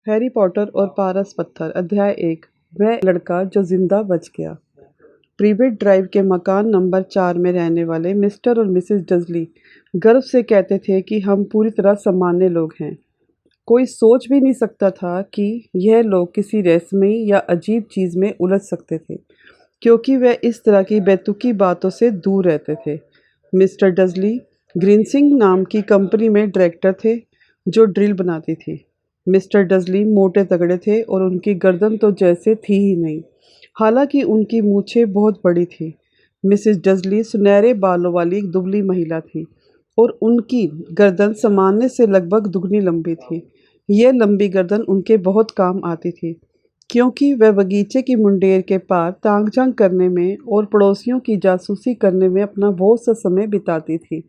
Harry Potter और पारस पत्थर अध्याय 1। वह लड़का जो जिंदा बच गया। प्रिवेट ड्राइव के मकान नंबर 4 में रहने वाले मिस्टर और मिसेस डजली गर्व से कहते थे कि हम पूरी तरह सामान्य लोग हैं। कोई सोच भी नहीं सकता था कि यह लोग किसी रहस्यमयी या अजीब चीज़ में उलझ सकते थे, क्योंकि वह इस तरह की बेतुकी बातों से दूर रहते थे। मिस्टर डजली ग्रीनसिंग नाम की कंपनी में डायरेक्टर थे, जो ड्रिल बनाती थी। मिस्टर डजली मोटे तगड़े थे और उनकी गर्दन तो जैसे थी ही नहीं, हालांकि उनकी मूछें बहुत बड़ी थी। मिसेस डजली सुनहरे बालों वाली एक दुबली महिला थी और उनकी गर्दन सामान्य से लगभग दुगनी लंबी थी। यह लंबी गर्दन उनके बहुत काम आती थी, क्योंकि वह बगीचे की मुंडेर के पार तांग-झांग करने में और पड़ोसियों की जासूसी करने में अपना बहुत सा समय बिताती थी।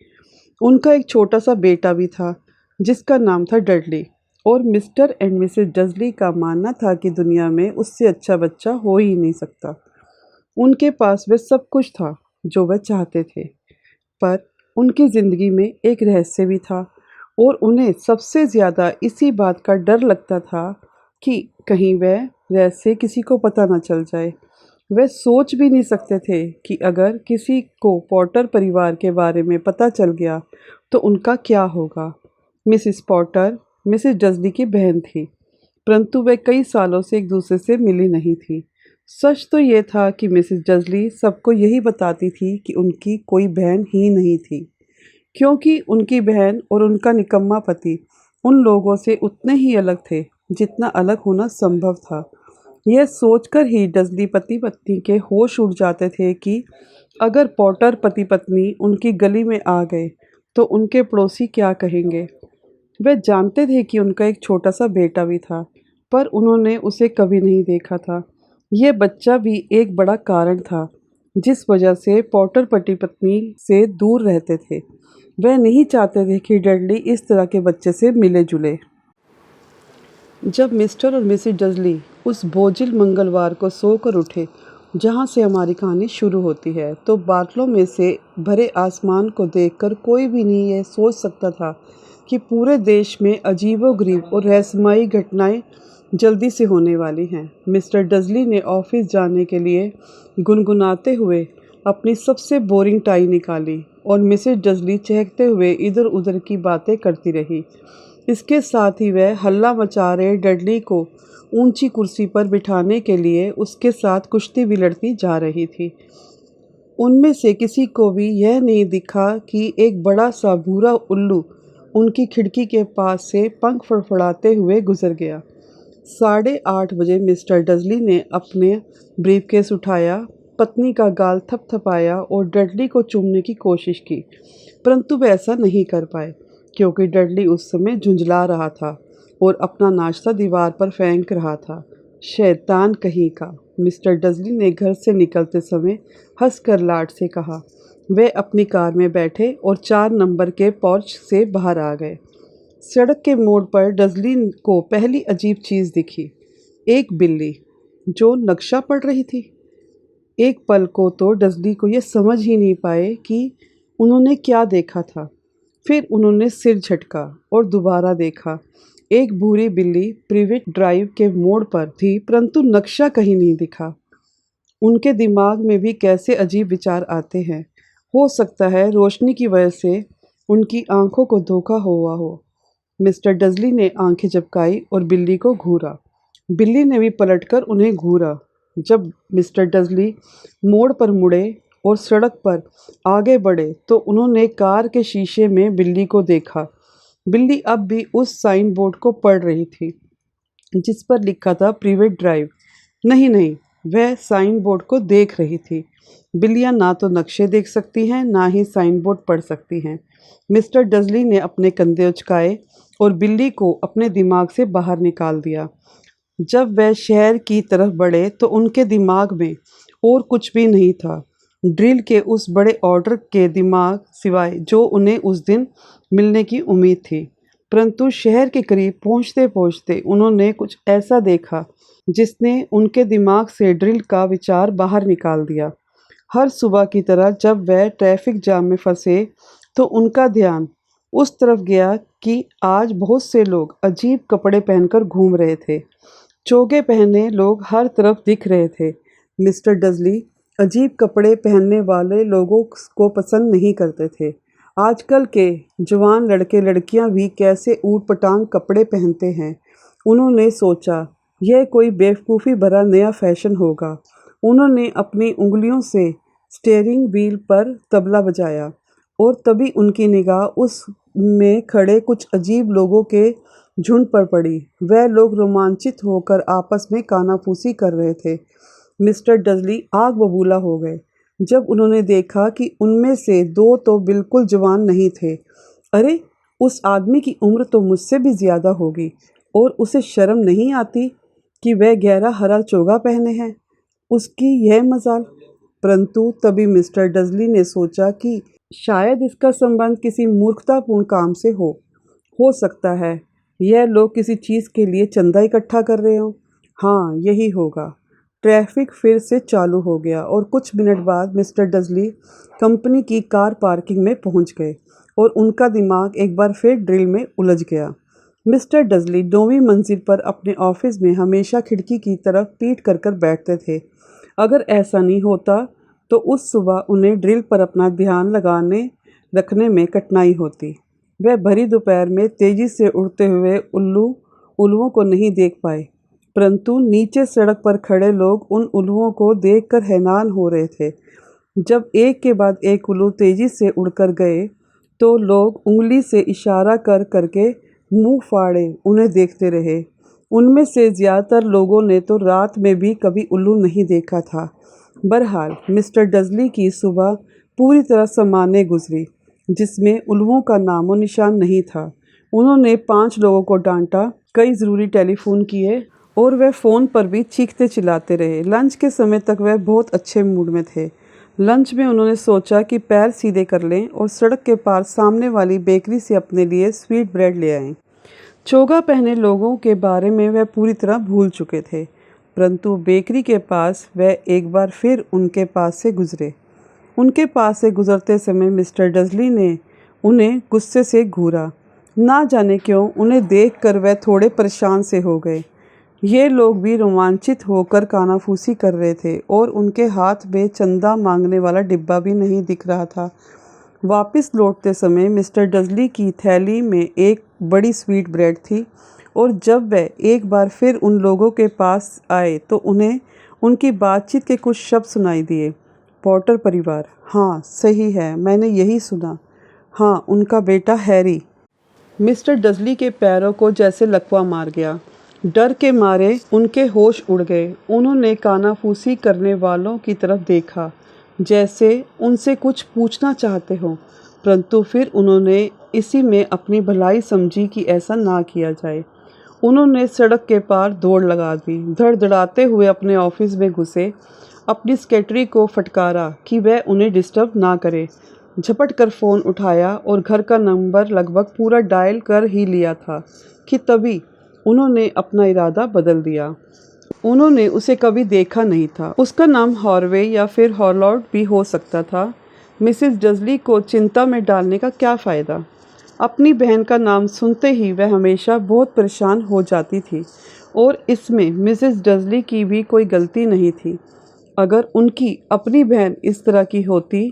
उनका एक छोटा सा बेटा भी था, जिसका नाम था डडली, और मिस्टर एंड मिसेस डजली का मानना था कि दुनिया में उससे अच्छा बच्चा हो ही नहीं सकता। उनके पास वह सब कुछ था जो वह चाहते थे, पर उनकी ज़िंदगी में एक रहस्य भी था, और उन्हें सबसे ज़्यादा इसी बात का डर लगता था कि कहीं वह रहस्य किसी को पता न चल जाए। वे सोच भी नहीं सकते थे कि अगर किसी को पॉटर परिवार के बारे में पता चल गया तो उनका क्या होगा। मिसिस पॉटर मिसेस डजली की बहन थी, परंतु वे कई सालों से एक दूसरे से मिली नहीं थी। सच तो ये था कि मिसेस डजली सबको यही बताती थी कि उनकी कोई बहन ही नहीं थी, क्योंकि उनकी बहन और उनका निकम्मा पति उन लोगों से उतने ही अलग थे जितना अलग होना संभव था। यह सोचकर ही डजली पति पत्नी के होश उड़ जाते थे कि अगर पॉटर पति पत्नी उनकी गली में आ गए तो उनके पड़ोसी क्या कहेंगे। वे जानते थे कि उनका एक छोटा सा बेटा भी था, पर उन्होंने उसे कभी नहीं देखा था। यह बच्चा भी एक बड़ा कारण था जिस वजह से पॉटर पति पत्नी से दूर रहते थे। वह नहीं चाहते थे कि डडली इस तरह के बच्चे से मिले जुले। जब मिस्टर और मिसेस डजली उस बोझिल मंगलवार को सोकर उठे जहाँ से हमारी कहानी शुरू होती है, तो बादलों में से भरे आसमान को देखकर कोई भी नहीं यह सोच सकता था कि पूरे देश में अजीबोगरीब और रहस्यमयी घटनाएं जल्दी से होने वाली हैं। मिस्टर डजली ने ऑफिस जाने के लिए गुनगुनाते हुए अपनी सबसे बोरिंग टाई निकाली और मिसेस डजली चहकते हुए इधर उधर की बातें करती रही। इसके साथ ही वह हल्ला मचा रहे डडली को ऊंची कुर्सी पर बिठाने के लिए उसके साथ कुश्ती भी लड़ती जा रही थी। उनमें से किसी को भी यह नहीं दिखा कि एक बड़ा सा भूरा उल्लू उनकी खिड़की के पास से पंख फड़फड़ाते हुए गुजर गया। 8:30 बजे मिस्टर डजली ने अपने ब्रीफकेस उठाया, पत्नी का गाल थपथपाया और डडली को चूमने की कोशिश की, परंतु वे ऐसा नहीं कर पाए, क्योंकि डडली उस समय झुंझला रहा था और अपना नाश्ता दीवार पर फेंक रहा था। शैतान कहीं का, मिस्टर डजली ने घर से निकलते समय हंसकर लाड से कहा। वे अपनी कार में बैठे और 4 नंबर के पोर्च से बाहर आ गए। सड़क के मोड़ पर डजली को पहली अजीब चीज़ दिखी, एक बिल्ली जो नक्शा पढ़ रही थी। एक पल को तो डजली को यह समझ ही नहीं पाए कि उन्होंने क्या देखा था। फिर उन्होंने सिर झटका और दोबारा देखा। एक भूरी बिल्ली प्रिवेट ड्राइव के मोड़ पर थी, परंतु नक्शा कहीं नहीं दिखा। उनके दिमाग में भी कैसे अजीब विचार आते हैं। हो सकता है रोशनी की वजह से उनकी आंखों को धोखा हुआ हो। मिस्टर डजली ने आंखें झपकाई और बिल्ली को घूरा। बिल्ली ने भी पलटकर उन्हें घूरा। जब मिस्टर डजली मोड़ पर मुड़े और सड़क पर आगे बढ़े तो उन्होंने कार के शीशे में बिल्ली को देखा। बिल्ली अब भी उस साइन बोर्ड को पढ़ रही थी जिस पर लिखा था प्रिवेट ड्राइव। नहीं, वह साइन बोर्ड को देख रही थी। बिल्लियां ना तो नक्शे देख सकती हैं, ना ही साइन बोर्ड पढ़ सकती हैं। मिस्टर डजली ने अपने कंधे उचकाए और बिल्ली को अपने दिमाग से बाहर निकाल दिया। जब वह शहर की तरफ बढ़े तो उनके दिमाग में और कुछ भी नहीं था, ड्रिल के उस बड़े ऑर्डर के दिमाग सिवाय जो उन्हें उस दिन मिलने की उम्मीद थी। परंतु शहर के करीब पहुंचते पहुंचते उन्होंने कुछ ऐसा देखा जिसने उनके दिमाग से ड्रिल का विचार बाहर निकाल दिया। हर सुबह की तरह जब वह ट्रैफिक जाम में फंसे तो उनका ध्यान उस तरफ गया कि आज बहुत से लोग अजीब कपड़े पहनकर घूम रहे थे। चोगे पहने लोग हर तरफ दिख रहे थे। मिस्टर डजली अजीब कपड़े पहनने वाले लोगों को पसंद नहीं करते थे। आजकल के जवान लड़के लड़कियां भी कैसे ऊट-पटांग कपड़े पहनते हैं। उन्होंने सोचा, यह कोई बेवकूफ़ी भरा नया फैशन होगा। उन्होंने अपनी उंगलियों से स्टीयरिंग व्हील पर तबला बजाया और तभी उनकी निगाह उस में खड़े कुछ अजीब लोगों के झुंड पर पड़ी। वह लोग रोमांचित होकर आपस में कानाफूसी कर रहे थे। मिस्टर डजली आग बबूला हो गए जब उन्होंने देखा कि उनमें से दो तो बिल्कुल जवान नहीं थे। अरे, उस आदमी की उम्र तो मुझसे भी ज़्यादा होगी और उसे शर्म नहीं आती कि वह गहरा हरा चोगा पहने हैं। उसकी यह मजाल। परंतु तभी मिस्टर डजली ने सोचा कि शायद इसका संबंध किसी मूर्खतापूर्ण काम से हो सकता है यह लोग किसी चीज़ के लिए चंदा इकट्ठा कर रहे हों। हाँ, यही होगा। ट्रैफिक फिर से चालू हो गया और कुछ मिनट बाद मिस्टर डजली कंपनी की कार पार्किंग में पहुंच गए और उनका दिमाग एक बार फिर ड्रिल में उलझ गया। मिस्टर डजली 9वीं मंजिल पर अपने ऑफिस में हमेशा खिड़की की तरफ पीठ कर कर बैठते थे। अगर ऐसा नहीं होता तो उस सुबह उन्हें ड्रिल पर अपना ध्यान लगाने रखने में कठिनाई होती। वह भरी दोपहर में तेजी से उड़ते हुए उल्लुओं को नहीं देख पाए, परंतु नीचे सड़क पर खड़े लोग उन उल्लुओं को देखकर हैरान हो रहे थे। जब एक के बाद एक उल्लू तेजी से उड़कर गए तो लोग उंगली से इशारा कर करके मुंह फाड़े उन्हें देखते रहे। उनमें से ज़्यादातर लोगों ने तो रात में भी कभी उल्लू नहीं देखा था। बहरहाल मिस्टर डजली की सुबह पूरी तरह सामान्य गुजरी, जिसमें उल्लुओं का नामो निशान नहीं था। उन्होंने 5 लोगों को डांटा, कई ज़रूरी टेलीफोन किए और वह फ़ोन पर भी चीखते चिल्लाते रहे। लंच के समय तक वह बहुत अच्छे मूड में थे। लंच में उन्होंने सोचा कि पैर सीधे कर लें और सड़क के पार सामने वाली बेकरी से अपने लिए स्वीट ब्रेड ले आएं। चोगा पहने लोगों के बारे में वह पूरी तरह भूल चुके थे, परंतु बेकरी के पास वह एक बार फिर उनके पास से गुजरे। उनके पास से गुजरते समय मिस्टर डजली ने उन्हें गुस्से से घूरा। ना जाने क्यों उन्हें देखकर वह थोड़े परेशान से हो गए। ये लोग भी रोमांचित होकर कानाफूसी कर रहे थे और उनके हाथ में चंदा मांगने वाला डिब्बा भी नहीं दिख रहा था। वापस लौटते समय मिस्टर डजली की थैली में एक बड़ी स्वीट ब्रेड थी और जब वह एक बार फिर उन लोगों के पास आए तो उन्हें उनकी बातचीत के कुछ शब्द सुनाई दिए। पॉटर परिवार, हाँ सही है, मैंने यही सुना। हाँ, उनका बेटा हैरी। मिस्टर डजली के पैरों को जैसे लकवा मार गया। डर के मारे उनके होश उड़ गए। उन्होंने कानाफूसी करने वालों की तरफ देखा जैसे उनसे कुछ पूछना चाहते हों, परंतु फिर उन्होंने इसी में अपनी भलाई समझी कि ऐसा ना किया जाए। उन्होंने सड़क के पार दौड़ लगा दी, धड़धड़ाते हुए अपने ऑफिस में घुसे। अपनी सेक्रेटरी को फटकारा कि वह उन्हें डिस्टर्ब ना करे। झपट कर फ़ोन उठाया और घर का नंबर लगभग पूरा डायल कर ही लिया था कि तभी उन्होंने अपना इरादा बदल दिया। उन्होंने उसे कभी देखा नहीं था। उसका नाम हॉरवे या फिर हॉलॉर्ड भी हो सकता था। मिसेस डजली को चिंता में डालने का क्या फ़ायदा। अपनी बहन का नाम सुनते ही वह हमेशा बहुत परेशान हो जाती थी और इसमें मिसेस डजली की भी कोई गलती नहीं थी। अगर उनकी अपनी बहन इस तरह की होती,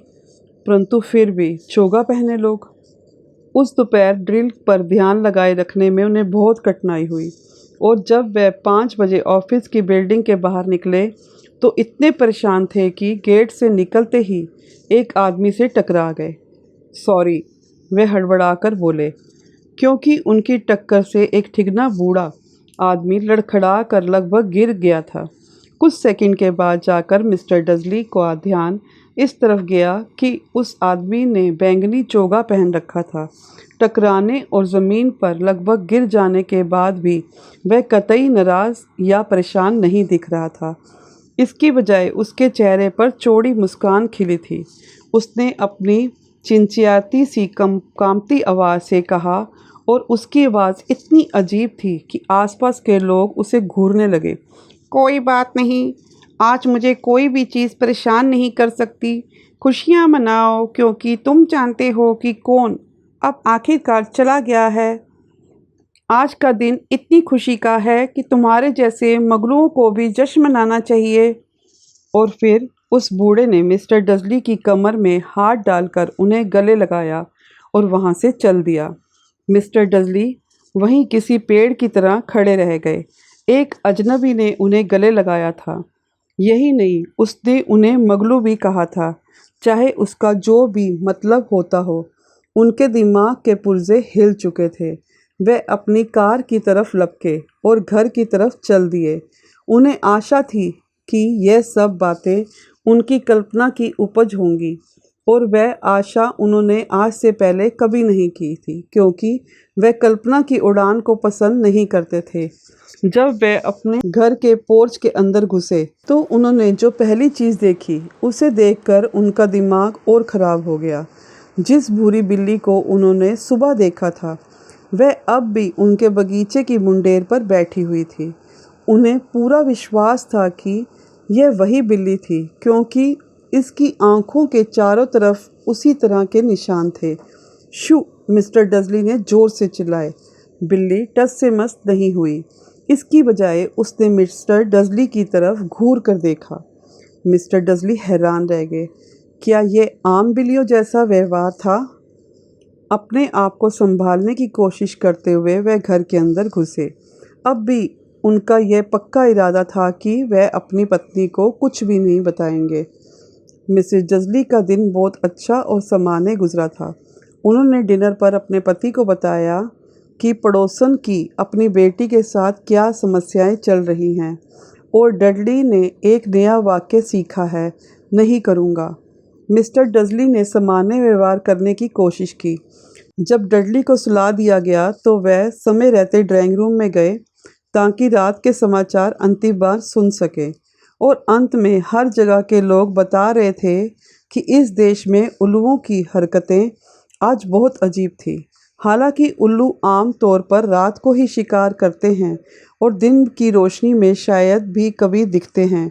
परंतु फिर भी चोगा पहने लोग। उस दोपहर ड्रिल पर ध्यान लगाए रखने में उन्हें बहुत कठिनाई हुई और जब वह 5 बजे ऑफिस की बिल्डिंग के बाहर निकले तो इतने परेशान थे कि गेट से निकलते ही एक आदमी से टकरा गए। सॉरी, वे हड़बड़ाकर बोले, क्योंकि उनकी टक्कर से एक ठिगना बूढ़ा आदमी लड़खड़ा कर लगभग गिर गया था। कुछ सेकंड के बाद जाकर मिस्टर डजली का ध्यान इस तरफ गया कि उस आदमी ने बैंगनी चोगा पहन रखा था। टकराने और ज़मीन पर लगभग गिर जाने के बाद भी वह कतई नाराज़ या परेशान नहीं दिख रहा था। इसकी बजाय उसके चेहरे पर चौड़ी मुस्कान खिली थी। उसने अपनी चिंचियाती सी कांपती आवाज़ से कहा और उसकी आवाज़ इतनी अजीब थी कि आसपास के लोग उसे घूरने लगे। कोई बात नहीं, आज मुझे कोई भी चीज़ परेशान नहीं कर सकती। खुशियाँ मनाओ क्योंकि तुम जानते हो कि कौन अब आखिरकार चला गया है। आज का दिन इतनी खुशी का है कि तुम्हारे जैसे मगलुओं को भी जश्न मनाना चाहिए। और फिर उस बूढ़े ने मिस्टर डजली की कमर में हाथ डालकर उन्हें गले लगाया और वहाँ से चल दिया। मिस्टर डजली वहीं किसी पेड़ की तरह खड़े रह गए। एक अजनबी ने उन्हें गले लगाया था। यही नहीं, उसने उन्हें मगलू भी कहा था, चाहे उसका जो भी मतलब होता हो। उनके दिमाग के पुर्जे हिल चुके थे। वे अपनी कार की तरफ लपके और घर की तरफ चल दिए। उन्हें आशा थी कि यह सब बातें उनकी कल्पना की उपज होंगी, और वह आशा उन्होंने आज से पहले कभी नहीं की थी, क्योंकि वे कल्पना की उड़ान को पसंद नहीं करते थे। जब वे अपने घर के पोर्च के अंदर घुसे तो उन्होंने जो पहली चीज़ देखी उसे देखकर उनका दिमाग और ख़राब हो गया। जिस भूरी बिल्ली को उन्होंने सुबह देखा था वह अब भी उनके बगीचे की मुंडेर पर बैठी हुई थी। उन्हें पूरा विश्वास था कि यह वही बिल्ली थी, क्योंकि इसकी आंखों के चारों तरफ उसी तरह के निशान थे। शू! मिस्टर डजली ने ज़ोर से चिल्लाए। बिल्ली टस से मस नहीं हुई। इसकी बजाय उसने मिस्टर डजली की तरफ घूर कर देखा। मिस्टर डजली हैरान रह गए। क्या ये आम बिल्लियों जैसा व्यवहार था? अपने आप को संभालने की कोशिश करते हुए वह घर के अंदर घुसे। अब भी उनका यह पक्का इरादा था कि वह अपनी पत्नी को कुछ भी नहीं बताएंगे। मिसेस डजली का दिन बहुत अच्छा और सामान्य गुजरा था। उन्होंने डिनर पर अपने पति को बताया कि पड़ोसन की अपनी बेटी के साथ क्या समस्याएं चल रही हैं, और डडली ने एक नया वाक्य सीखा है, नहीं करूँगा। मिस्टर डजली ने सामान्य व्यवहार करने की कोशिश की। जब डडली को सुला दिया गया तो वह समय रहते ड्राइंग रूम में गए ताकि रात के समाचार अंतिम बार सुन सके। और अंत में हर जगह के लोग बता रहे थे कि इस देश में उल्लुओं की हरकतें आज बहुत अजीब थी। हालांकि उल्लू आम तौर पर रात को ही शिकार करते हैं और दिन की रोशनी में शायद भी कभी दिखते हैं,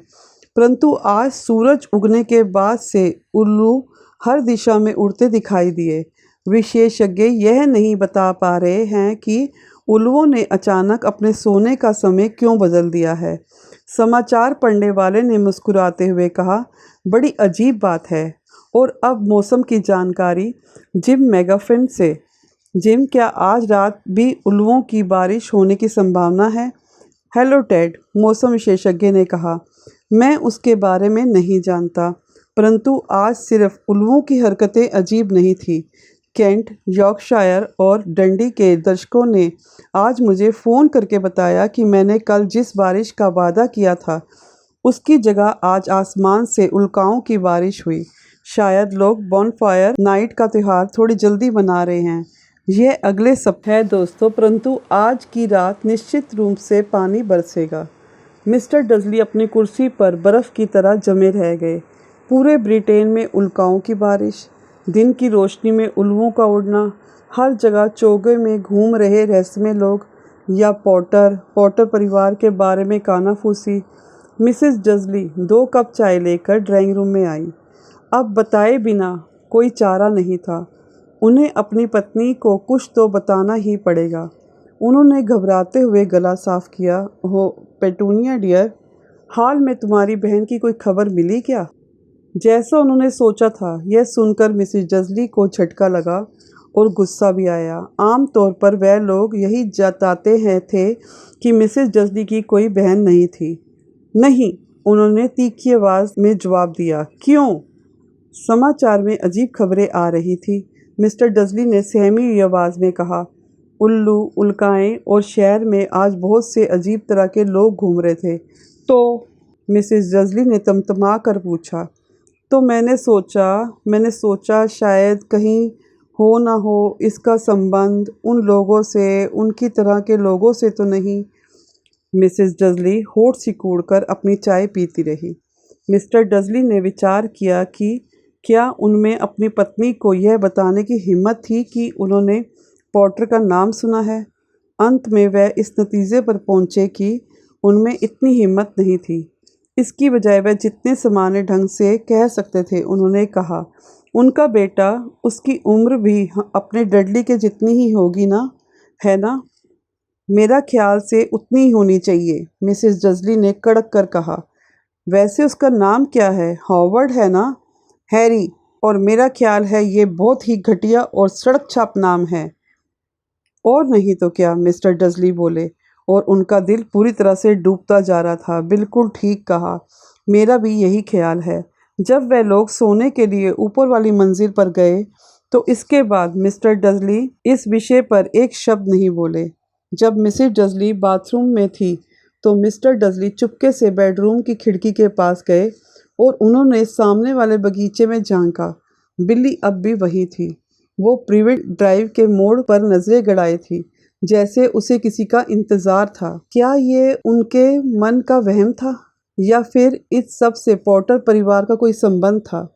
परंतु आज सूरज उगने के बाद से उल्लू हर दिशा में उड़ते दिखाई दिए। विशेषज्ञ यह नहीं बता पा रहे हैं कि उल्लुओं ने अचानक अपने सोने का समय क्यों बदल दिया है। समाचार पढ़ने वाले ने मुस्कुराते हुए कहा, बड़ी अजीब बात है। और अब मौसम की जानकारी जिम मेगाफिन से। जिम, क्या आज रात भी उल्लुओं की बारिश होने की संभावना है? हेलो टेड, मौसम विशेषज्ञ ने कहा, मैं उसके बारे में नहीं जानता, परंतु आज सिर्फ उल्लुओं की हरकतें अजीब नहीं थी। केंट, यॉर्कशायर और डंडी के दर्शकों ने आज मुझे फ़ोन करके बताया कि मैंने कल जिस बारिश का वादा किया था उसकी जगह आज आसमान से उल्काओं की बारिश हुई। शायद लोग बॉनफायर नाइट का त्यौहार थोड़ी जल्दी मना रहे हैं। यह अगले सप्ताह है दोस्तों, परंतु आज की रात निश्चित रूप से पानी बरसेगा। मिस्टर डजली अपनी कुर्सी पर बर्फ़ की तरह जमे रह गए। पूरे ब्रिटेन में उल्काओं की बारिश, दिन की रोशनी में उल्लुओं का उड़ना, हर जगह चौगे में घूम रहे रहस्यमय लोग, या पॉटर परिवार के बारे में कानाफूसी। मिसेस डजली 2 कप चाय लेकर ड्राइंग रूम में आई। अब बताए बिना कोई चारा नहीं था। उन्हें अपनी पत्नी को कुछ तो बताना ही पड़ेगा। उन्होंने घबराते हुए गला साफ किया। हो पेटूनिया डियर, हाल में तुम्हारी बहन की कोई खबर मिली क्या? जैसा उन्होंने सोचा था, यह सुनकर मिसेस डजली को झटका लगा और गुस्सा भी आया। आम तौर पर वह लोग यही जताते हैं थे कि मिसेस डजली की कोई बहन नहीं थी। नहीं, उन्होंने तीखी आवाज़ में जवाब दिया। क्यों? समाचार में अजीब खबरें आ रही थी। मिस्टर डजली ने सहमी हुई आवाज़ में कहा, उल्लू, उल्काएँ और शहर में आज बहुत से अजीब तरह के लोग घूम रहे थे। तो मिसेस डजली ने तमतमा कर पूछा, तो मैंने सोचा शायद कहीं हो ना हो इसका संबंध उन लोगों से, उनकी तरह के लोगों से तो नहीं। मिसेस डजली होठ सिकोड़कर अपनी चाय पीती रही। मिस्टर डजली ने विचार किया कि क्या उनमें अपनी पत्नी को यह बताने की हिम्मत थी कि उन्होंने पॉटर का नाम सुना है। अंत में वह इस नतीजे पर पहुँचे कि उनमें इतनी हिम्मत नहीं थी। इसकी बजाय वह जितने सामान्य ढंग से कह सकते थे उन्होंने कहा, उनका बेटा, उसकी उम्र भी अपने डडली के जितनी ही होगी ना, है ना? मेरा ख्याल से उतनी ही होनी चाहिए, मिसेस डज़ली ने कड़क कर कहा। वैसे उसका नाम क्या है? हॉवर्ड है ना? हैरी। और मेरा ख्याल है ये बहुत ही घटिया और सड़क छाप नाम है। और नहीं तो क्या, मिस्टर डज़ली बोले, और उनका दिल पूरी तरह से डूबता जा रहा था। बिल्कुल ठीक कहा, मेरा भी यही ख्याल है। जब वह लोग सोने के लिए ऊपर वाली मंजिल पर गए तो इसके बाद मिस्टर डज़ली इस विषय पर एक शब्द नहीं बोले। जब मिसेस डज़ली बाथरूम में थी तो मिस्टर डज़ली चुपके से बेडरूम की खिड़की के पास गए और उन्होंने सामने वाले बगीचे में झांका। बिल्ली अब भी वही थी। वो प्रिवेट ड्राइव के मोड़ पर नजरें गड़ाए थी, जैसे उसे किसी का इंतजार था। क्या ये उनके मन का वहम था या फिर इस सब से पॉटर परिवार का कोई संबंध था?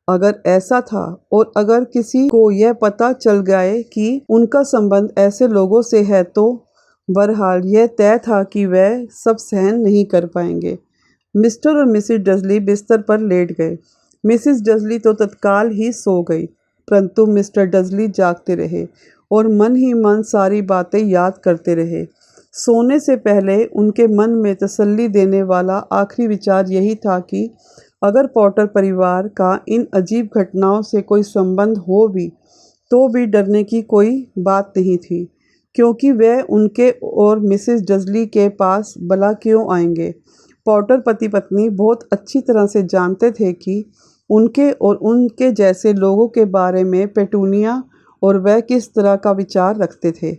अगर ऐसा था और अगर किसी को यह पता चल जाए कि उनका संबंध ऐसे लोगों से है तो बहरहाल यह तय था कि वह सब सहन नहीं कर पाएंगे। मिस्टर और मिसेस डज़ली बिस्तर पर लेट गए। मिसेस डज़ली तो तत्काल ही सो गई, परंतु मिस्टर डज़ली जागते रहे और मन ही मन सारी बातें याद करते रहे। सोने से पहले उनके मन में तसल्ली देने वाला आखिरी विचार यही था कि अगर पॉटर परिवार का इन अजीब घटनाओं से कोई संबंध हो भी, तो भी डरने की कोई बात नहीं थी, क्योंकि वह उनके और मिसेस डज़ली के पास भला क्यों आएंगे। पॉटर पति पत्नी बहुत अच्छी तरह से जानते थे कि उनके और उनके जैसे लोगों के बारे में पेटूनिया और वह किस तरह का विचार रखते थे।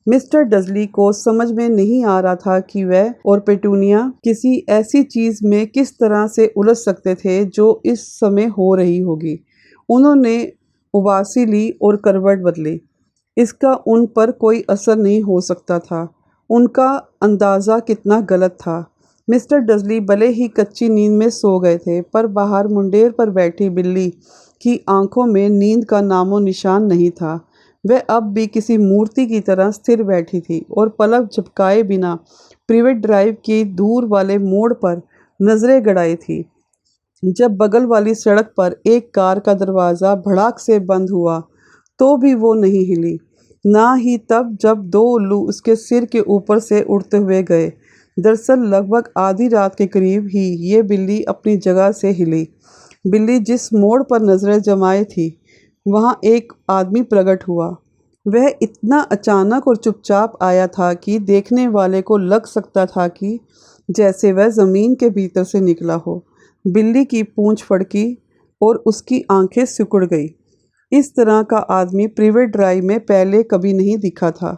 मिस्टर डज़ली को समझ में नहीं आ रहा था कि वह और पेटूनिया किसी ऐसी चीज़ में किस तरह से उलझ सकते थे जो इस समय हो रही होगी। उन्होंने उबासी ली और करवट बदली। इसका उन पर कोई असर नहीं हो सकता था। उनका अंदाज़ा कितना गलत था। मिस्टर डज़ली भले ही कच्ची नींद में सो गए थे, पर बाहर मुंडेर पर बैठी बिल्ली की आंखों में नींद का नामो निशान नहीं था। वह अब भी किसी मूर्ति की तरह स्थिर बैठी थी और पलक झपकाए बिना प्रिवेट ड्राइव की दूर वाले मोड़ पर नजरें गड़ाई थी। जब बगल वाली सड़क पर एक कार का दरवाज़ा भड़ाक से बंद हुआ तो भी वो नहीं हिली, ना ही तब जब दो उल्लू उसके सिर के ऊपर से उड़ते हुए गए। दरअसल लगभग आधी रात के करीब ही ये बिल्ली अपनी जगह से हिली। बिल्ली जिस मोड़ पर नजरें जमाए थी वहाँ एक आदमी प्रकट हुआ। वह इतना अचानक और चुपचाप आया था कि देखने वाले को लग सकता था कि जैसे वह ज़मीन के भीतर से निकला हो। बिल्ली की पूंछ फड़की और उसकी आंखें सिकुड़ गई। इस तरह का आदमी प्रिवेट ड्राइव में पहले कभी नहीं दिखा था।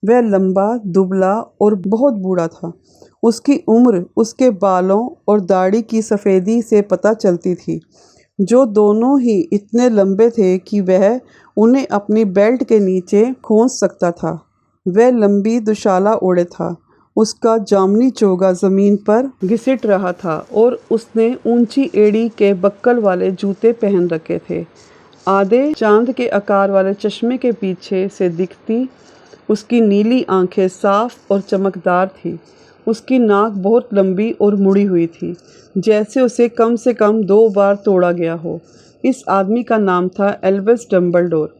वह लंबा, दुबला और बहुत बूढ़ा था। उसकी उम्र उसके बालों और दाढ़ी की सफ़ेदी से पता चलती थी, जो दोनों ही इतने लंबे थे कि वह उन्हें अपनी बेल्ट के नीचे खोस सकता था। वह लंबी दुशाला ओढ़े था। उसका जामनी चोगा ज़मीन पर घिसिट रहा था और उसने ऊंची एड़ी के बक्कल वाले जूते पहन रखे थे। आधे चांद के आकार वाले चश्मे के पीछे से दिखती उसकी नीली आंखें साफ और चमकदार थी। उसकी नाक बहुत लंबी और मुड़ी हुई थी, जैसे उसे कम से कम 2 बार तोड़ा गया हो। इस आदमी का नाम था एल्बस डम्बलडोर।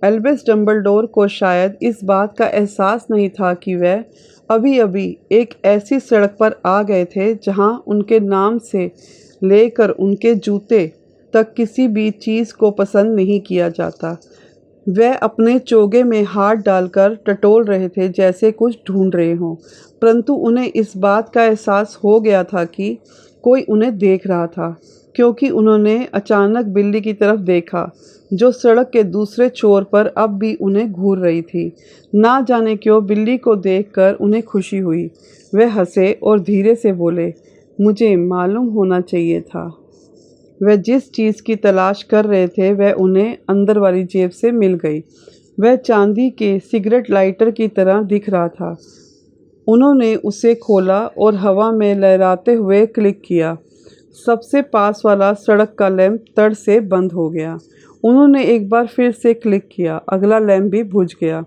एल्बस डम्बलडोर को शायद इस बात का एहसास नहीं था कि वह अभी-अभी एक ऐसी सड़क पर आ गए थे जहां उनके नाम से लेकर उनके जूते तक किसी भी चीज़ को पसंद नहीं किया जाता। वह अपने चोगे में हाथ डालकर टटोल रहे थे जैसे कुछ ढूंढ रहे हों, परंतु उन्हें इस बात का एहसास हो गया था कि कोई उन्हें देख रहा था, क्योंकि उन्होंने अचानक बिल्ली की तरफ देखा जो सड़क के दूसरे छोर पर अब भी उन्हें घूर रही थी। ना जाने क्यों बिल्ली को देखकर उन्हें खुशी हुई। वह हंसे और धीरे से बोले, मुझे मालूम होना चाहिए था। वह जिस चीज़ की तलाश कर रहे थे वह उन्हें अंदर वाली जेब से मिल गई। वह चांदी के सिगरेट लाइटर की तरह दिख रहा था। उन्होंने उसे खोला और हवा में लहराते हुए क्लिक किया। सबसे पास वाला सड़क का लैंप तड़ से बंद हो गया। उन्होंने एक बार फिर से क्लिक किया। अगला लैंप भी बुझ गया।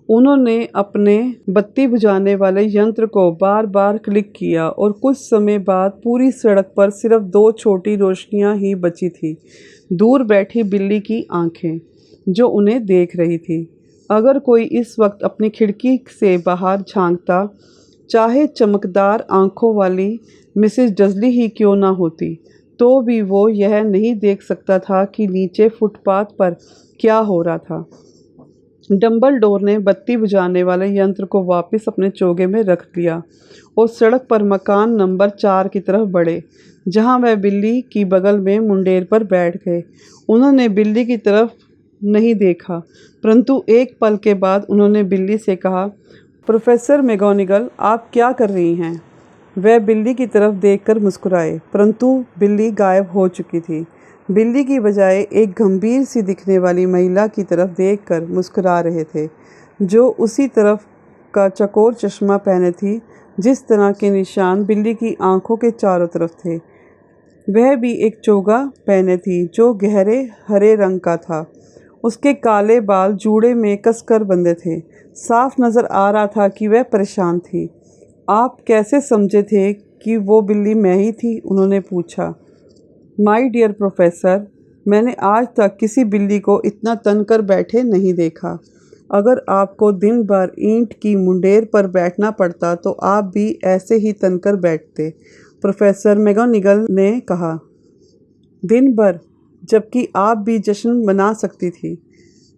उन्होंने अपने बत्ती बुझाने वाले यंत्र को बार बार क्लिक किया और कुछ समय बाद पूरी सड़क पर सिर्फ 2 छोटी रोशनियां ही बची थी। दूर बैठी बिल्ली की आंखें, जो उन्हें देख रही थी। अगर कोई इस वक्त अपनी खिड़की से बाहर झांकता, चाहे चमकदार आंखों वाली मिसेस डजली ही क्यों ना होती, तो भी वो यह नहीं देख सकता था कि नीचे फुटपाथ पर क्या हो रहा था। डंबलडोर ने बत्ती बुझाने वाले यंत्र को वापस अपने चोगे में रख लिया और सड़क पर मकान नंबर 4 की तरफ बढ़े, जहां वह बिल्ली की बगल में मुंडेर पर बैठ गए। उन्होंने बिल्ली की तरफ नहीं देखा, परंतु एक पल के बाद उन्होंने बिल्ली से कहा, प्रोफेसर मैगोनिगल, आप क्या कर रही हैं? वह बिल्ली की तरफ देखकर मुस्कुराए, परंतु बिल्ली गायब हो चुकी थी। बिल्ली की बजाय एक गंभीर सी दिखने वाली महिला की तरफ देखकर मुस्कुरा रहे थे, जो उसी तरफ का चकोर चश्मा पहने थी जिस तरह के निशान बिल्ली की आंखों के चारों तरफ थे। वह भी एक चोगा पहने थी जो गहरे हरे रंग का था। उसके काले बाल जूड़े में कसकर बंधे थे। साफ नज़र आ रहा था कि वह परेशान थी। आप कैसे समझे थे कि वो बिल्ली मैं ही थी? उन्होंने पूछा। माय डियर प्रोफेसर, मैंने आज तक किसी बिल्ली को इतना तनकर बैठे नहीं देखा। अगर आपको दिन भर ईंट की मुंडेर पर बैठना पड़ता तो आप भी ऐसे ही तनकर बैठते, प्रोफेसर मैगोनिगल ने कहा। दिन भर, जबकि आप भी जश्न मना सकती थी।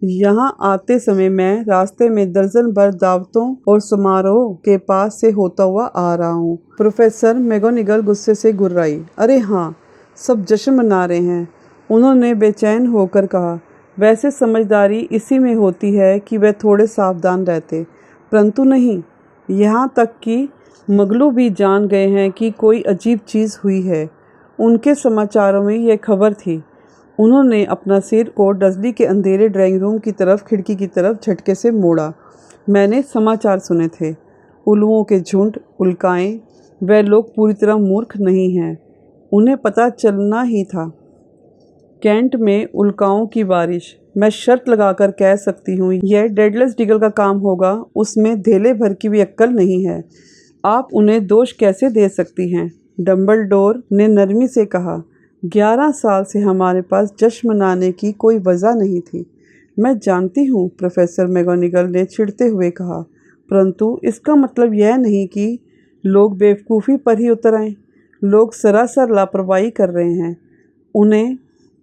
यहाँ आते समय मैं रास्ते में दर्जन भर दावतों और समारोह के पास से होता हुआ आ रहा हूँ। प्रोफेसर मैगोनिगल गुस्से से गुर्राई। अरे हाँ, सब जश्न मना रहे हैं, उन्होंने बेचैन होकर कहा। वैसे समझदारी इसी में होती है कि वह थोड़े सावधान रहते, परंतु नहीं। यहाँ तक कि मगलू भी जान गए हैं कि कोई अजीब चीज़ हुई है। उनके समाचारों में यह खबर थी। उन्होंने अपना सिर को डजली के अंधेरे ड्राइंग रूम की तरफ खिड़की की तरफ झटके से मोड़ा। मैंने समाचार सुने थे। उल्लुओं के झुंड, उल्काएं। वह लोग पूरी तरह मूर्ख नहीं हैं, उन्हें पता चलना ही था। कैंट में उल्काओं की बारिश। मैं शर्त लगाकर कह सकती हूँ यह डेडलेस डिगल का काम होगा। उसमें धेले भर की भी अक्ल नहीं है। आप उन्हें दोष कैसे दे सकती हैं? डंबलडोर ने नरमी से कहा। 11 साल से हमारे पास जश्न मनाने की कोई वजह नहीं थी। मैं जानती हूँ, प्रोफेसर मैगोनिगल ने चिढ़ते हुए कहा, परंतु इसका मतलब यह नहीं कि लोग बेवकूफ़ी पर ही उतर आए। लोग सरासर लापरवाही कर रहे हैं। उन्हें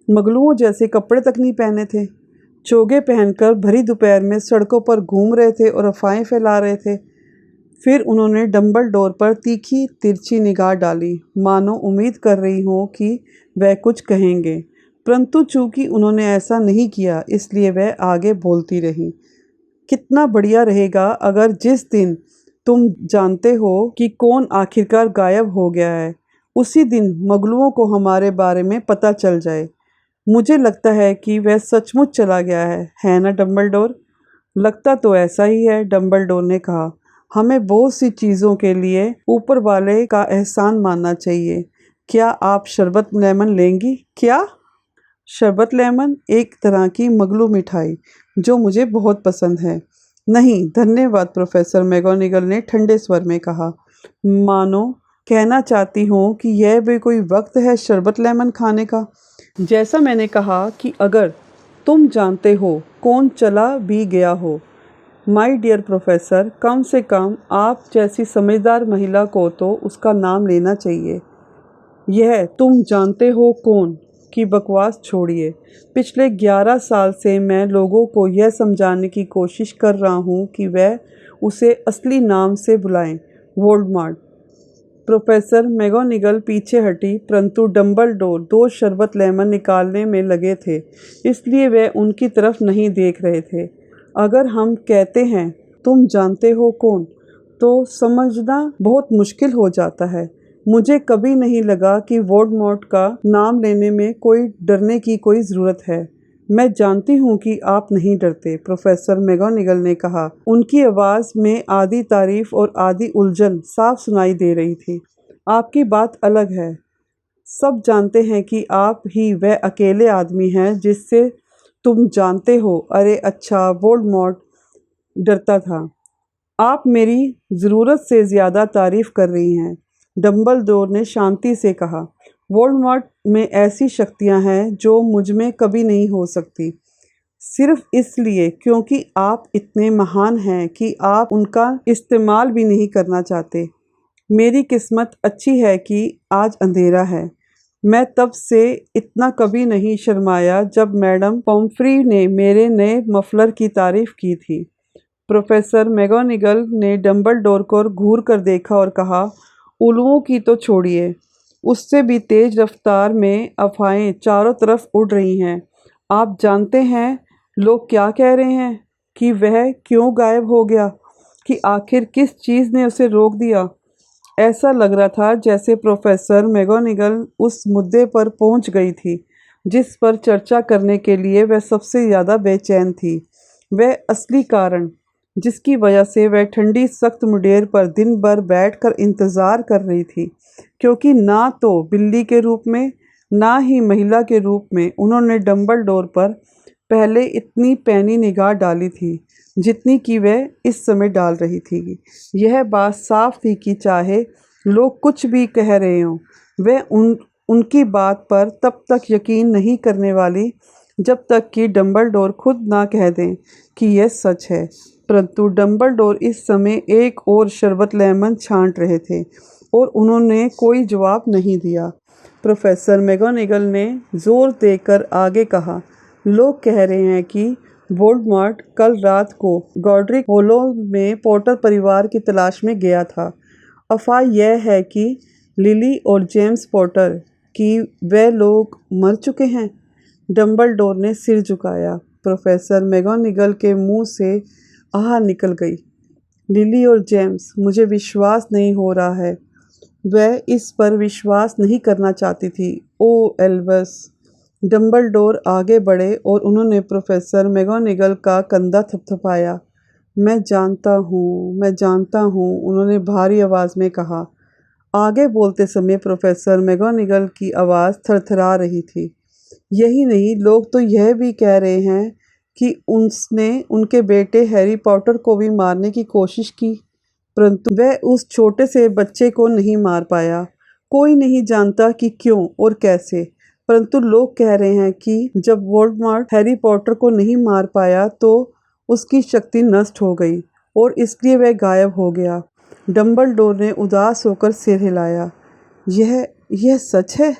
मगलुओं जैसे कपड़े तक नहीं पहने थे। चोगे पहनकर भरी दोपहर में सड़कों पर घूम रहे थे और अफवाहें फैला रहे थे। फिर उन्होंने डंबलडोर पर तीखी तिरछी निगाह डाली, मानो उम्मीद कर रही हो कि वह कुछ कहेंगे, परंतु चूंकि उन्होंने ऐसा नहीं किया, इसलिए वह आगे बोलती रही। कितना बढ़िया रहेगा अगर जिस दिन तुम जानते हो कि कौन आखिरकार गायब हो गया है, उसी दिन मगलुओं को हमारे बारे में पता चल जाए। मुझे लगता है कि वह सचमुच चला गया है ना डंबलडोर? लगता तो ऐसा ही है, डंबलडोर ने कहा। हमें बहुत सी चीज़ों के लिए ऊपर वाले का एहसान मानना चाहिए। क्या आप शरबत लेमन लेंगी? क्या? शरबत लेमन? एक तरह की मगलू मिठाई जो मुझे बहुत पसंद है। नहीं धन्यवाद, प्रोफेसर मैगोनिगल ने ठंडे स्वर में कहा, मानो कहना चाहती हूँ कि यह भी कोई वक्त है शरबत लेमन खाने का। जैसा मैंने कहा कि अगर तुम जानते हो कौन चला भी गया हो, माय डियर प्रोफेसर, कम से कम आप जैसी समझदार महिला को तो उसका नाम लेना चाहिए। यह तुम जानते हो कौन की बकवास छोड़िए। पिछले 11 साल से मैं लोगों को यह समझाने की कोशिश कर रहा हूँ कि वह उसे असली नाम से बुलाएं, वोल्डेमॉर्ट। प्रोफेसर मैगोनिगल पीछे हटी, परंतु डंबलडोर 2 शरबत लेमन निकालने में लगे थे, इसलिए वे उनकी तरफ नहीं देख रहे थे। अगर हम कहते हैं तुम जानते हो कौन, तो समझना बहुत मुश्किल हो जाता है। मुझे कभी नहीं लगा कि वोल्डेमॉर्ट का नाम लेने में कोई डरने की कोई ज़रूरत है। मैं जानती हूँ कि आप नहीं डरते, प्रोफेसर मैगोनिगल ने कहा। उनकी आवाज़ में आधी तारीफ और आधी उलझन साफ सुनाई दे रही थी। आपकी बात अलग है। सब जानते हैं कि आप ही वह अकेले आदमी हैं जिससे तुम जानते हो। अरे अच्छा, वोल्डेमॉर्ट डरता था। आप मेरी ज़रूरत से ज़्यादा तारीफ़ कर रही हैं, डम्बलडोर ने शांति से कहा। वोल्डेमॉर्ट में ऐसी शक्तियाँ हैं जो मुझ में कभी नहीं हो सकती, सिर्फ इसलिए क्योंकि आप इतने महान हैं कि आप उनका इस्तेमाल भी नहीं करना चाहते। मेरी किस्मत अच्छी है कि आज अंधेरा है। मैं तब से इतना कभी नहीं शर्माया जब मैडम पॉम्फ्री ने मेरे नए मफलर की तारीफ़ की थी। प्रोफेसर मैगोनिगल ने डंबलडोर को घूर कर देखा और कहा, उल्लुओं की तो छोड़िए, उससे भी तेज़ रफ्तार में अफवाहें चारों तरफ उड़ रही हैं। आप जानते हैं लोग क्या कह रहे हैं कि वह क्यों गायब हो गया, कि आखिर किस चीज़ ने उसे रोक दिया। ऐसा लग रहा था जैसे प्रोफेसर मैगोनिगल उस मुद्दे पर पहुंच गई थी जिस पर चर्चा करने के लिए वह सबसे ज़्यादा बेचैन थी। वह असली कारण जिसकी वजह से वह ठंडी सख्त मुडेर पर दिन भर बैठकर इंतज़ार कर रही थी, क्योंकि ना तो बिल्ली के रूप में ना ही महिला के रूप में उन्होंने डंबलडोर पर पहले इतनी पैनी निगाह डाली थी जितनी कि वह इस समय डाल रही थी। यह बात साफ थी कि चाहे लोग कुछ भी कह रहे हों, वह उनकी बात पर तब तक यकीन नहीं करने वाली जब तक कि डंबलडोर खुद ना कह दें कि यह सच है। परंतु डंबलडोर इस समय एक और शरबत लेमन छांट रहे थे और उन्होंने कोई जवाब नहीं दिया। प्रोफेसर मैगोनिगल ने जोर देकर आगे कहा, लोग कह रहे हैं कि वोल्डेमॉर्ट कल रात को गॉड्रिक होलो में पॉटर परिवार की तलाश में गया था। अफवाह यह है कि लिली और जेम्स पॉटर कि वे लोग मर चुके हैं। डंबलडोर ने सिर झुकाया। प्रोफेसर मैगोनिगल के मुंह से आह निकल गई। लिली और जेम्स, मुझे विश्वास नहीं हो रहा है। वह इस पर विश्वास नहीं करना चाहती थी। ओ एल्बस! डंबलडोर आगे बढ़े और उन्होंने प्रोफेसर मैगोनिगल का कंधा थपथपाया। मैं जानता हूँ, उन्होंने भारी आवाज़ में कहा। आगे बोलते समय प्रोफेसर मैगोनिगल की आवाज़ थरथरा रही थी। यही नहीं, लोग तो यह भी कह रहे हैं कि उसने उनके बेटे हैरी पॉटर को भी मारने की कोशिश की, परंतु वह उस छोटे से बच्चे को नहीं मार पाया। कोई नहीं जानता कि क्यों और कैसे, परंतु लोग कह रहे हैं कि जब वोल्डेमॉर्ट हैरी पॉटर को नहीं मार पाया तो उसकी शक्ति नष्ट हो गई और इसलिए वह गायब हो गया। डंबलडोर ने उदास होकर सिर हिलाया। यह सच है?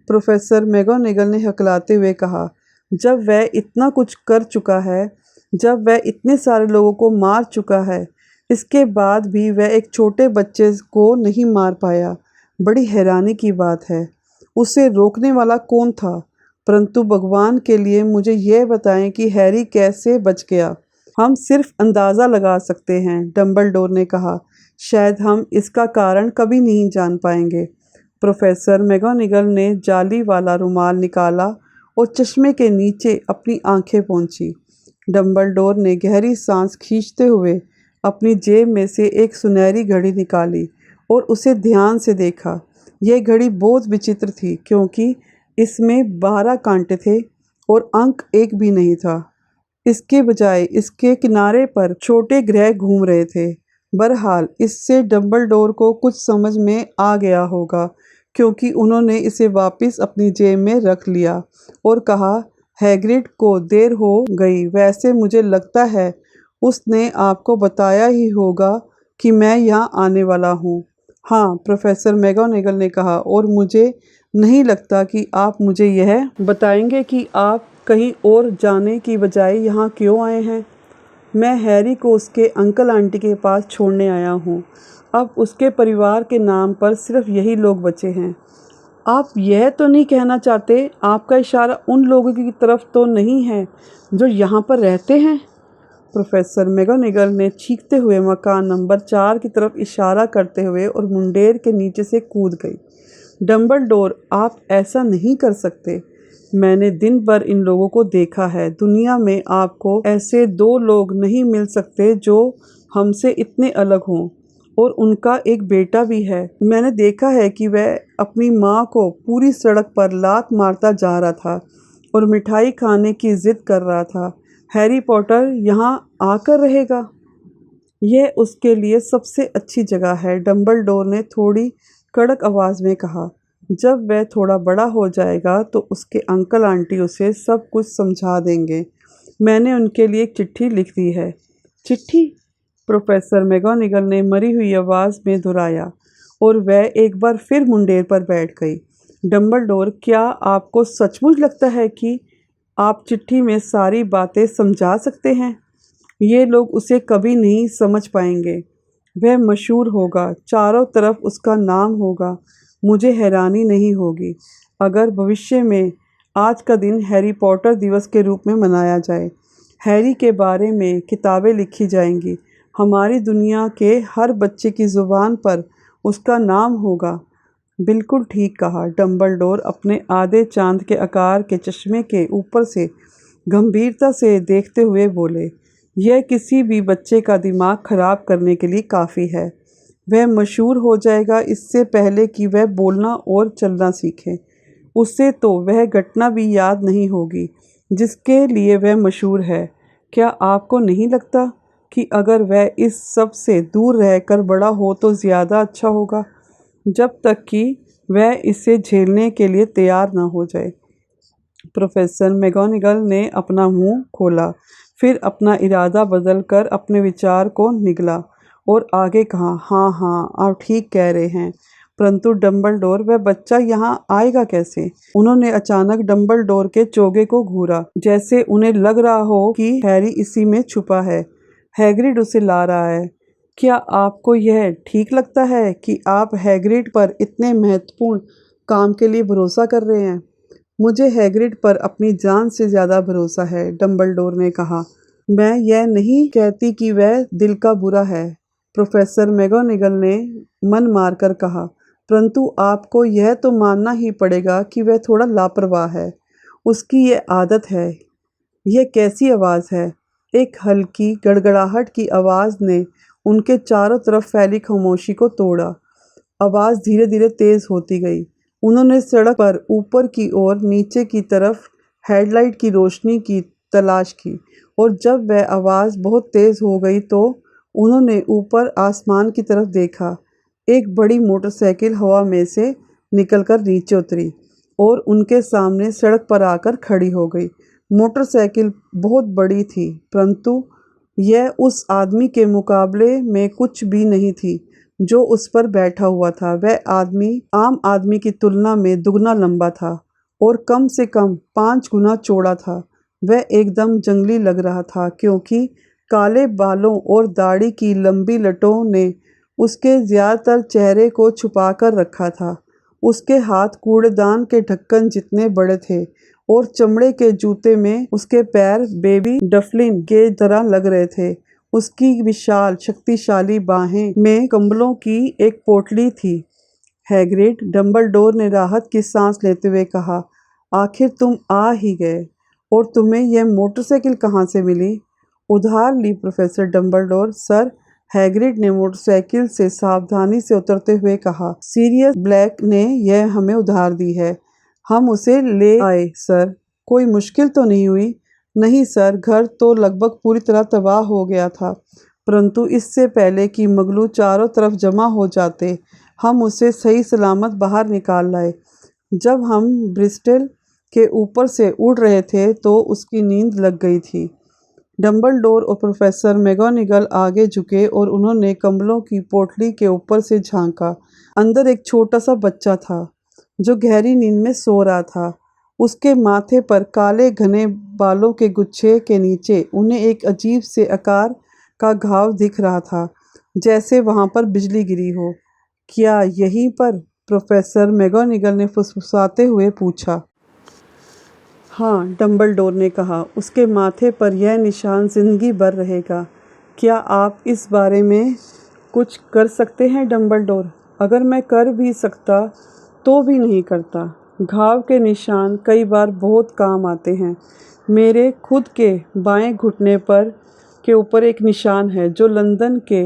प्रोफेसर मैगोनिगल ने हकलाते हुए कहा। जब वह इतना कुछ कर चुका है, जब वह इतने सारे लोगों को मार चुका है, इसके बाद भी वह एक छोटे बच्चे को नहीं मार पाया, बड़ी हैरानी की बात है। उसे रोकने वाला कौन था? परंतु भगवान के लिए मुझे यह बताएं कि हैरी कैसे बच गया। हम सिर्फ अंदाज़ा लगा सकते हैं, डंबलडोर ने कहा। शायद हम इसका कारण कभी नहीं जान पाएंगे। प्रोफेसर मैगोनिगल ने जाली वाला रुमाल निकाला और चश्मे के नीचे अपनी आंखें पोंछी। डंबलडोर ने गहरी सांस खींचते हुए अपनी जेब में से एक सुनहरी घड़ी निकाली और उसे ध्यान से देखा। यह घड़ी बहुत विचित्र थी क्योंकि इसमें 12 कांटे थे और अंक एक भी नहीं था। इसके बजाय इसके किनारे पर छोटे ग्रह घूम रहे थे। बहरहाल इससे डंबलडोर को कुछ समझ में आ गया होगा क्योंकि उन्होंने इसे वापस अपनी जेब में रख लिया और कहा, हैग्रिड को देर हो गई। वैसे मुझे लगता है उसने आपको बताया ही होगा कि मैं यहाँ आने वाला हूँ। हाँ, प्रोफेसर मैगोनिगल ने कहा, और मुझे नहीं लगता कि आप मुझे यह बताएंगे कि आप कहीं और जाने की बजाय यहाँ क्यों आए हैं। मैं हैरी को उसके अंकल आंटी के पास छोड़ने आया हूँ। अब उसके परिवार के नाम पर सिर्फ यही लोग बचे हैं। आप यह तो नहीं कहना चाहते आपका इशारा उन लोगों की तरफ तो नहीं है जो यहाँ पर रहते हैं? प्रोफेसर मैगोनिगल ने चीखते हुए मकान नंबर 4 की तरफ इशारा करते हुए और मुंडेर के नीचे से कूद गई। डंबलडोर, आप ऐसा नहीं कर सकते। मैंने दिन भर इन लोगों को देखा है। दुनिया में आपको ऐसे 2 लोग नहीं मिल सकते जो हमसे इतने अलग हों, और उनका एक बेटा भी है। मैंने देखा है कि वह अपनी माँ को पूरी सड़क पर लात मारता जा रहा था और मिठाई खाने की जिद कर रहा था। हैरी पॉटर यहाँ आकर रहेगा? यह उसके लिए सबसे अच्छी जगह है, डम्बलडोर ने थोड़ी कड़क आवाज़ में कहा। जब वह थोड़ा बड़ा हो जाएगा तो उसके अंकल आंटी उसे सब कुछ समझा देंगे। मैंने उनके लिए एक चिट्ठी लिख दी है। चिट्ठी? प्रोफेसर मैगोनिगल ने मरी हुई आवाज़ में दोहराया और वह एक बार फिर मुंडेर पर बैठ गई। डम्बलडोर, क्या आपको सचमुच लगता है कि आप चिट्ठी में सारी बातें समझा सकते हैं? ये लोग उसे कभी नहीं समझ पाएंगे। वह मशहूर होगा, चारों तरफ उसका नाम होगा। मुझे हैरानी नहीं होगी अगर भविष्य में आज का दिन हैरी पॉटर दिवस के रूप में मनाया जाए। हैरी के बारे में किताबें लिखी जाएंगी। हमारी दुनिया के हर बच्चे की ज़ुबान पर उसका नाम होगा। बिल्कुल ठीक कहा। डम्बलडोर अपने आधे चांद के आकार के चश्मे के ऊपर से गंभीरता से देखते हुए बोले, यह किसी भी बच्चे का दिमाग खराब करने के लिए काफ़ी है। वह मशहूर हो जाएगा इससे पहले कि वह बोलना और चलना सीखे। उसे तो वह घटना भी याद नहीं होगी जिसके लिए वह मशहूर है। क्या आपको नहीं लगता कि अगर वह इस सब से दूर रहकर बड़ा हो तो ज़्यादा अच्छा होगा, जब तक कि वह इसे झेलने के लिए तैयार न हो जाए? प्रोफेसर मैगोनिगल ने अपना मुंह खोला, फिर अपना इरादा बदलकर अपने विचार को निगला और आगे कहा, हाँ हाँ, आप ठीक कह रहे हैं। परंतु डम्बलडोर, वह बच्चा यहाँ आएगा कैसे? उन्होंने अचानक डम्बलडोर के चोगे को घूरा, जैसे उन्हें लग रहा हो कि हैरी इसी में छुपा है। हैग्रिड उसे ला रहा है। क्या आपको यह ठीक लगता है कि आप हैग्रिड पर इतने महत्वपूर्ण काम के लिए भरोसा कर रहे हैं? मुझे हैग्रिड पर अपनी जान से ज़्यादा भरोसा है, डम्बलडोर ने कहा। मैं यह नहीं कहती कि वह दिल का बुरा है, प्रोफेसर मैगोनिगल ने मन मारकर कहा, परंतु आपको यह तो मानना ही पड़ेगा कि वह थोड़ा लापरवाह है। उसकी ये आदत है। यह कैसी आवाज़ है? एक हल्की गड़गड़ाहट की आवाज़ ने उनके चारों तरफ फैली खामोशी को तोड़ा। आवाज़ धीरे धीरे तेज़ होती गई। उन्होंने सड़क पर ऊपर की ओर नीचे की तरफ हेडलाइट की रोशनी की तलाश की और जब वह आवाज़ बहुत तेज़ हो गई तो उन्होंने ऊपर आसमान की तरफ देखा। एक बड़ी मोटरसाइकिल हवा में से निकलकर नीचे उतरी और उनके सामने सड़क पर आकर खड़ी हो गई। मोटरसाइकिल बहुत बड़ी थी, परंतु यह उस आदमी के मुकाबले में कुछ भी नहीं थी जो उस पर बैठा हुआ था। वह आदमी आम आदमी की तुलना में दुगना लंबा था और कम से कम 5 गुना चौड़ा था। वह एकदम जंगली लग रहा था क्योंकि काले बालों और दाढ़ी की लंबी लटों ने उसके ज़्यादातर चेहरे को छुपा कर रखा था। उसके हाथ कूड़ेदान के ढक्कन जितने बड़े थे और चमड़े के जूते में उसके पैर बेबी डफलिन के तरह लग रहे थे। उसकी विशाल शक्तिशाली बाहें में कंबलों की एक पोटली थी। हैग्रिड, डम्बलडोर ने राहत की सांस लेते हुए कहा, आखिर तुम आ ही गए। और तुम्हें यह मोटरसाइकिल कहाँ से मिली? उधार ली, प्रोफेसर डम्बलडोर। सर, हैग्रिड ने मोटरसाइकिल से सावधानी से उतरते हुए कहा, सीरियस ब्लैक ने यह हमें उधार दी है। हम उसे ले आए, सर। कोई मुश्किल तो नहीं हुई? नहीं सर, घर तो लगभग पूरी तरह तबाह हो गया था, परंतु इससे पहले कि मगलू चारों तरफ जमा हो जाते, हम उसे सही सलामत बाहर निकाल लाए। जब हम ब्रिस्टल के ऊपर से उड़ रहे थे तो उसकी नींद लग गई थी। डम्बलडोर और प्रोफेसर मैगोनिगल आगे झुके और उन्होंने कंबलों की पोटली के ऊपर से झांका। अंदर एक छोटा सा बच्चा था जो गहरी नींद में सो रहा था। उसके माथे पर काले घने बालों के गुच्छे के नीचे उन्हें एक अजीब से आकार का घाव दिख रहा था, जैसे वहाँ पर बिजली गिरी हो। क्या यहीं पर? प्रोफेसर मैगोनिगल ने फुसफुसाते हुए पूछा। हाँ, डम्बलडोर ने कहा, उसके माथे पर यह निशान जिंदगी भर रहेगा। क्या आप इस बारे में कुछ कर सकते हैं, डम्बलडोर? अगर मैं कर भी सकता तो भी नहीं करता। घाव के निशान कई बार बहुत काम आते हैं। मेरे खुद के बाएं घुटने पर के ऊपर एक निशान है जो लंदन के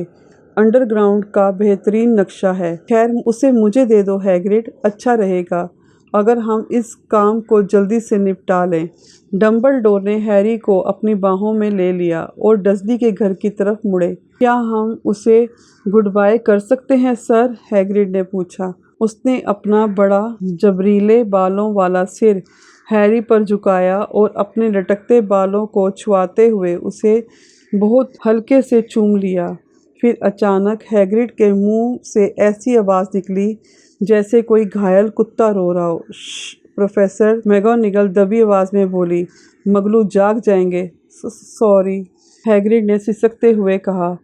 अंडरग्राउंड का बेहतरीन नक्शा है। खैर, उसे मुझे दे दो हैग्रिड, अच्छा रहेगा। अगर हम इस काम को जल्दी से निपटा लें। डंबलडोर ने हैरी को अपनी बाहों में ले लिया और डज़ली के घर की तरफ मुड़े। क्या हम उसे गुड बाय कर सकते हैं सर? हैग्रिड ने पूछा। उसने अपना बड़ा जबरीले बालों वाला सिर हैरी पर झुकाया और अपने लटकते बालों को छुआते हुए उसे बहुत हल्के से चूम लिया। फिर अचानक हैग्रिड के मुंह से ऐसी आवाज़ निकली जैसे कोई घायल कुत्ता रो रहा हो। प्रोफेसर मैगोनिगल दबी आवाज़ में बोली, मगलू जाग जाएंगे। सॉरी, हैग्रिड ने सिसकते हुए कहा।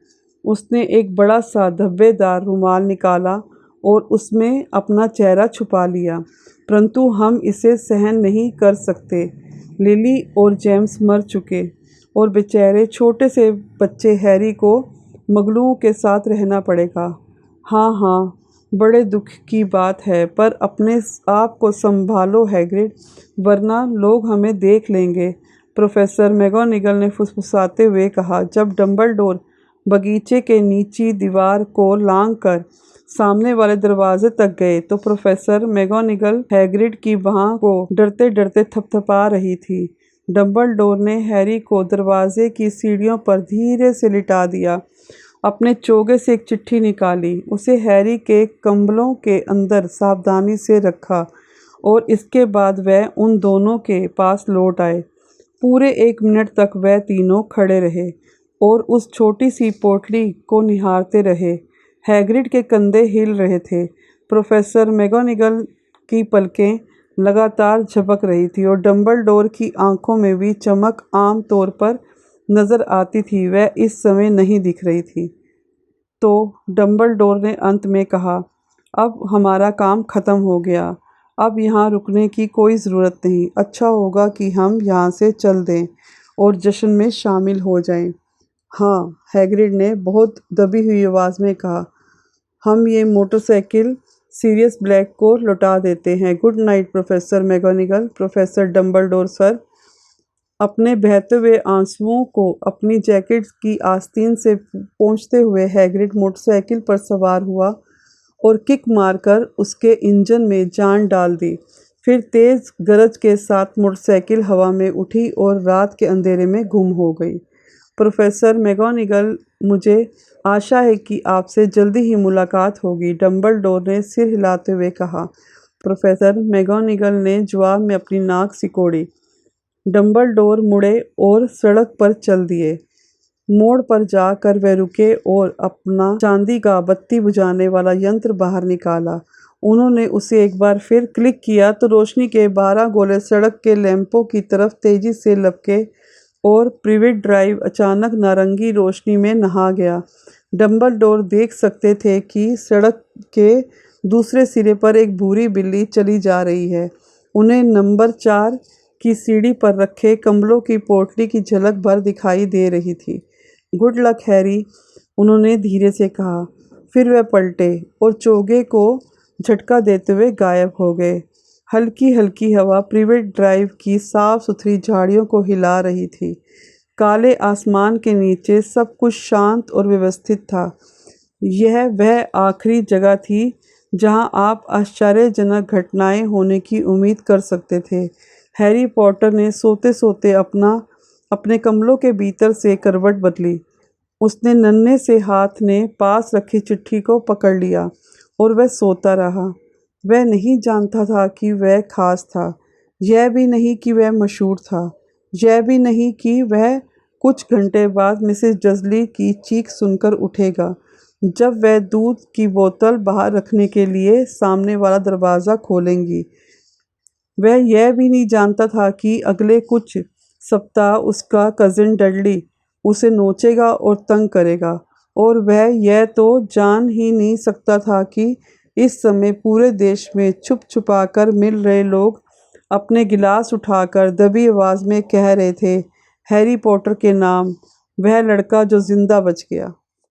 उसने एक बड़ा सा धब्बेदार रुमाल निकाला और उसमें अपना चेहरा छुपा लिया। परंतु हम इसे सहन नहीं कर सकते। लिली और जेम्स मर चुके और बेचारे छोटे से बच्चे हैरी को मगलुओं के साथ रहना पड़ेगा। हाँ हाँ, बड़े दुख की बात है, पर अपने आप को संभालो हैग्रिड, वरना लोग हमें देख लेंगे, प्रोफेसर मैगोनिगल ने फुसफुसाते हुए कहा। जब डंबलडोर बगीचे के नीची दीवार को लांघकर सामने वाले दरवाजे तक गए तो प्रोफेसर मैगोनिगल हैग्रिड की बाह को डरते डरते थपथपा रही थी। डंबलडोर ने हैरी को दरवाजे की सीढ़ियों पर धीरे से लिटा दिया। अपने चोगे से एक चिट्ठी निकाली, उसे हैरी के कंबलों के अंदर सावधानी से रखा और इसके बाद वह उन दोनों के पास लौट आए। पूरे 1 मिनट तक वह तीनों खड़े रहे और उस छोटी सी पोटली को निहारते रहे। हैग्रिड के कंधे हिल रहे थे। प्रोफेसर मैगोनिगल की पलकें लगातार झपक रही थी और डंबलडोर की आंखों में भी चमक आम तौर पर नज़र आती थी, वह इस समय नहीं दिख रही थी। तो डंबलडोर ने अंत में कहा, अब हमारा काम ख़त्म हो गया। अब यहाँ रुकने की कोई ज़रूरत नहीं। अच्छा होगा कि हम यहाँ से चल दें और जश्न में शामिल हो जाएं। हाँ, हैग्रिड ने बहुत दबी हुई आवाज़ में कहा, हम ये मोटरसाइकिल सीरियस ब्लैक को लौटा देते हैं। Good night professor McGonigal. Professor Dumbledore sir. अपने बहते हुए आंसुओं को अपनी जैकेट की आस्तीन से पोंछते हुए हैग्रिड मोटरसाइकिल पर सवार हुआ और किक मारकर उसके इंजन में जान डाल दी। फिर तेज़ गरज के साथ मोटरसाइकिल हवा में उठी और रात के अंधेरे में गुम हो गई। प्रोफेसर मैगोनिगल, मुझे आशा है कि आपसे जल्दी ही मुलाकात होगी, डंबलडोर ने सिर हिलाते हुए कहा। प्रोफेसर मैगोनिगल ने जवाब में अपनी नाक सिकोड़ी। डंबलडोर मुड़े और सड़क पर चल दिए। मोड़ पर जाकर वह रुके और अपना चांदी का बत्ती बुझाने वाला यंत्र बाहर निकाला। उन्होंने उसे एक बार फिर क्लिक किया तो रोशनी के 12 गोले सड़क के लैंपों की तरफ तेजी से लपके और प्रिवेट ड्राइव अचानक नारंगी रोशनी में नहा गया। डंबलडोर देख सकते थे कि सड़क के दूसरे सिरे पर एक भूरी बिल्ली चली जा रही है। उन्हें नंबर 4 की सीढ़ी पर रखे कंबलों की पोटली की झलक भर दिखाई दे रही थी। गुड लक हैरी, उन्होंने धीरे से कहा। फिर वह पलटे और चोगे को झटका देते हुए गायब हो गए। हल्की हल्की हवा प्रिवेट ड्राइव की साफ सुथरी झाड़ियों को हिला रही थी। काले आसमान के नीचे सब कुछ शांत और व्यवस्थित था। यह वह आखिरी जगह थी जहां आप आश्चर्यजनक घटनाएं होने की उम्मीद कर सकते थे। हैरी पॉटर ने सोते सोते अपने कमलों के भीतर से करवट बदली। उसने नन्हे से हाथ ने पास रखी चिट्ठी को पकड़ लिया और वह सोता रहा। वह नहीं जानता था कि वह खास था, यह भी नहीं कि वह मशहूर था, यह भी नहीं कि वह कुछ घंटे बाद मिसेस डज़ली की चीख सुनकर उठेगा जब वह दूध की बोतल बाहर रखने के लिए सामने वाला दरवाज़ा खोलेंगी। वह यह भी नहीं जानता था कि अगले कुछ सप्ताह उसका कज़िन डडली उसे नोचेगा और तंग करेगा, और वह यह तो जान ही नहीं सकता था कि इस समय पूरे देश में छुप छुपा कर मिल रहे लोग अपने गिलास उठाकर दबी आवाज़ में कह रहे थे, हैरी पॉटर के नाम, वह लड़का जो जिंदा बच गया।